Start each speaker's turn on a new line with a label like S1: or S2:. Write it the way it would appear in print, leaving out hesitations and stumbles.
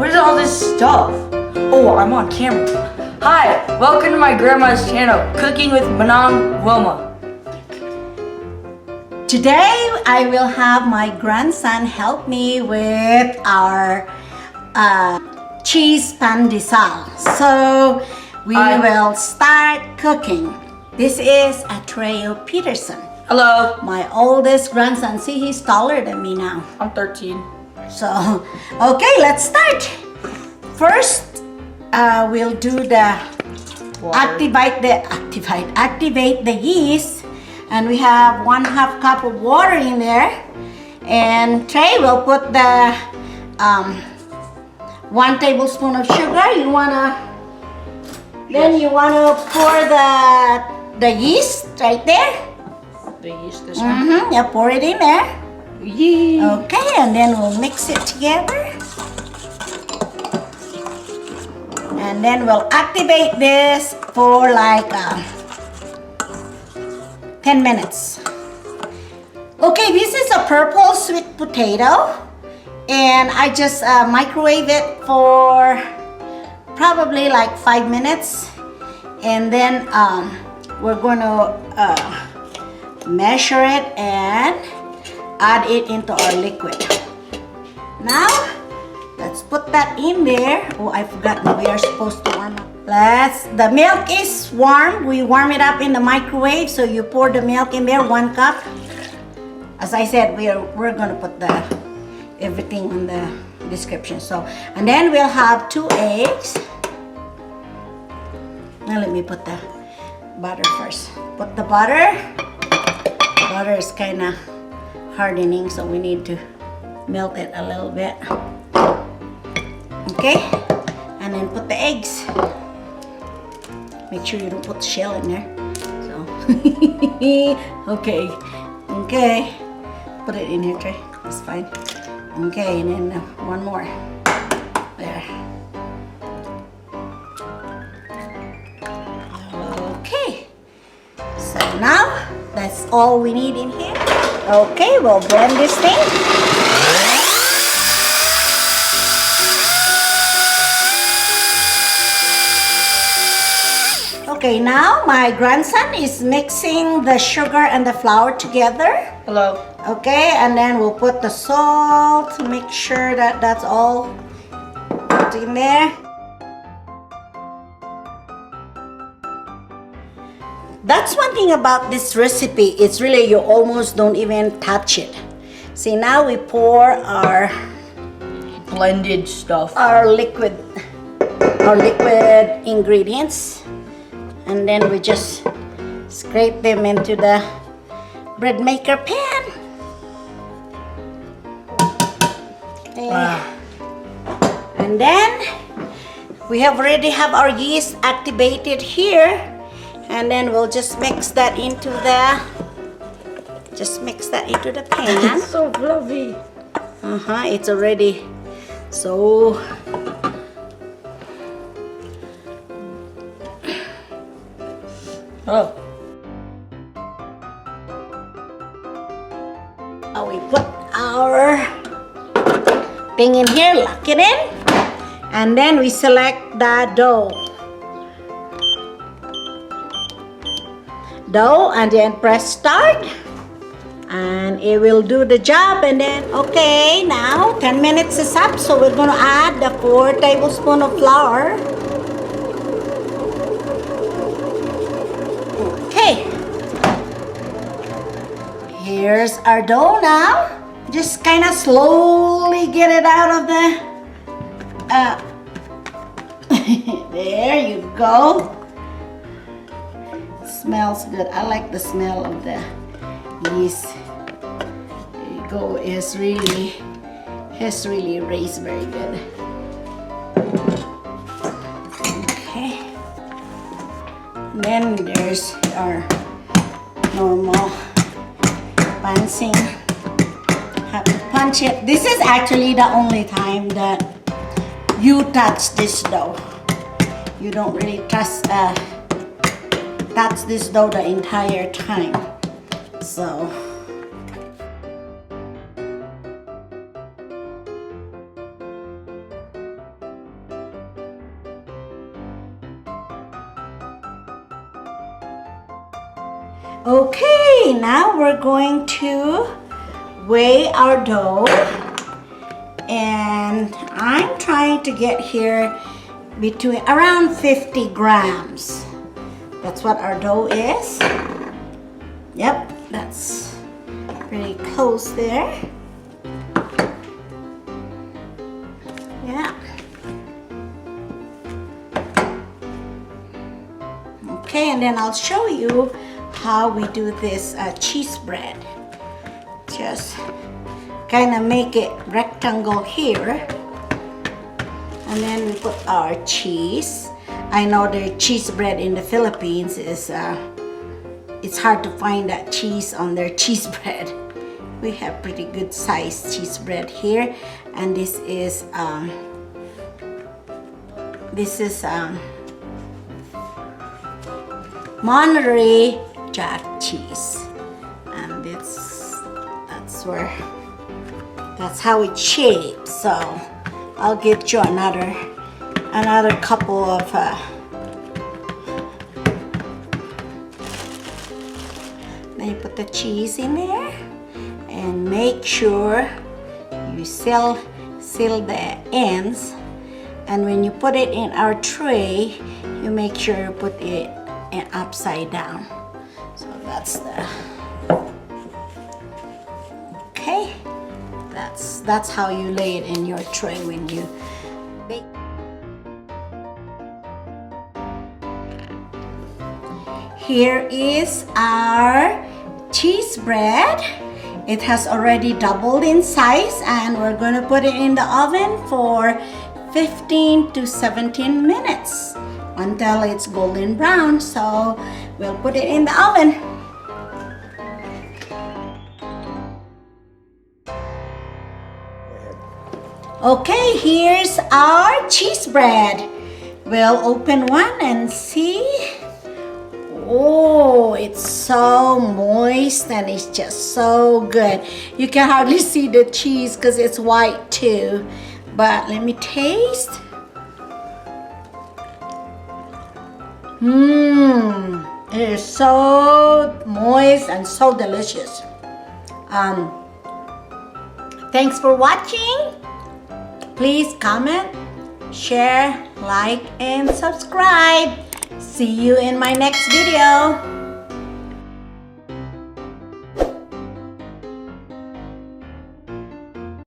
S1: What is all this stuff? Oh, I'm on camera. Hi, welcome to my grandma's channel, Cooking with Manang Wilma.
S2: Today, I will have my grandson help me with our Cheese Pan de Sal. So, we will start cooking. This is Atreo Peterson.
S1: Hello.
S2: My oldest grandson. See, he's taller than me now.
S1: I'm 13.
S2: So, okay, let's start. First, we'll do the activate the yeast, and we have 1/2 cup of water in there. And Trey will put the 1 tablespoon of sugar. Then you wanna pour the yeast right there.
S1: The yeast this one.
S2: Yeah, pour it in there.
S1: Yeah.
S2: Okay, and then we'll mix it together. And then we'll activate this for like 10 minutes. Okay, this is a purple sweet potato. And I just microwave it for probably like 5 minutes. And then we're going to measure it and add it into our liquid. Now, let's put that in there. Oh, I forgot we are supposed to warm up. The milk is warm. We warm it up in the microwave. So you pour the milk in there, 1 cup. As I said, we're gonna put everything in the description. So, and then we'll have 2 eggs. Now let me put the butter first. Put the butter. Butter is kind of hardening, so we need to melt it a little bit. Okay, and then put the eggs. Make sure you don't put the shell in there. So, okay, put it in here, Trey. That's fine. Okay, and then 1 more. There. Okay. So now that's all we need in here. Okay, we'll blend this thing. Okay, now my grandson is mixing the sugar and the flour together.
S1: Hello.
S2: Okay, and then we'll put the salt to make sure that that's all put in there. That's one thing about this recipe. It's really, you almost don't even touch it. See, now we pour our
S1: Blended stuff.
S2: our liquid ingredients, and then we just scrape them into the bread maker pan. Okay. And then we already have our yeast activated here. And then we'll just mix that into the pan.
S1: It's so fluffy.
S2: It's already so.
S1: Oh.
S2: We put our thing in here, lock it in, and then we select the dough, and then press start, and it will do the job. And then, okay, now 10 minutes is up, so we're gonna add the 4 tablespoons of flour. Okay, here's our dough now. Just kind of slowly get it out of the there you go. Smells good. I like the smell of the yeast. There you go. It's really raised very good. Okay. Then there's our normal punching. Have to punch it. This is actually the only time that you touch this dough. You don't really touch this dough the entire time. So Okay, now we're going to weigh our dough. And I'm trying to get here between around 50 grams. That's what our dough is. Yep, that's pretty close there. Yeah. Okay, and then I'll show you how we do this cheese bread. Just kind of make it rectangle here, and then we put our cheese. I know the cheese bread in the Philippines is it's hard to find that cheese on their cheese bread. We have pretty good sized cheese bread here, and this is Monterey Jack cheese, and that's how it's shaped. So I'll get you another couple of then you put the cheese in there and make sure you seal the ends, and when you put it in our tray, you make sure you put it upside down. So that's the okay. That's how you lay it in your tray when you bake. Here is our cheese bread. It has already doubled in size, and we're going to put it in the oven for 15 to 17 minutes until it's golden brown. So we'll put it in the oven. Okay, here's our cheese bread. We'll open one and see. Oh, it's so moist and it's just so good. You can hardly see the cheese because it's white too. But let me taste. It is so moist and so delicious. Thanks for watching. Please comment, share, like, and subscribe. See you in my next video.